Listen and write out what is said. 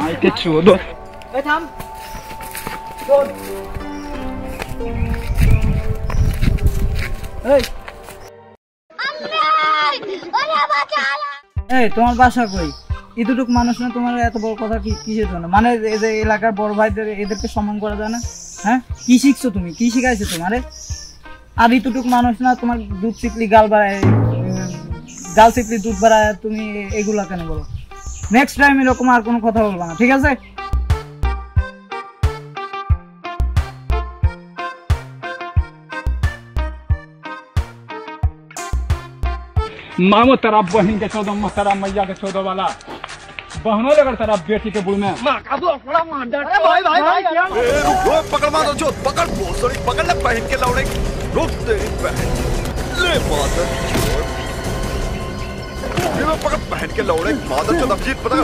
मार के चोदो थाम छोड़ তোমার বাসা কই? এতটুক মানুষ না তোমার এত বড় কথা কিসের জন্য? মানে এই যে এলাকার বড় ভাইদের এদেরকে সম্মান করা যায় না? হ্যাঁ, কি শিখছো তুমি? কি শিখাইছে তোমারে? আর এতটুক মানুষ না তোমার দুধ চিপলি গাল বাড়ায়, গাল চিপলি দুধ বাড়ায়, তুমি এগুলা কেন বলো? নেক্সট টাইম এরকম আর কোনো কথা বলবো না, ঠিক আছে? मामो तेरा बहन के चौदह में तेरा मैया के चौदह वाला बहनों लगा तेरा बेटी के बुढ़ में पकड़ मार जो पकड़ भोसड़ी पकड़ ले बहन के लौड़े रुक तेरी बहन ले मादर चोद पकड़ बहन के लौड़े मादर चोद अब जीत पता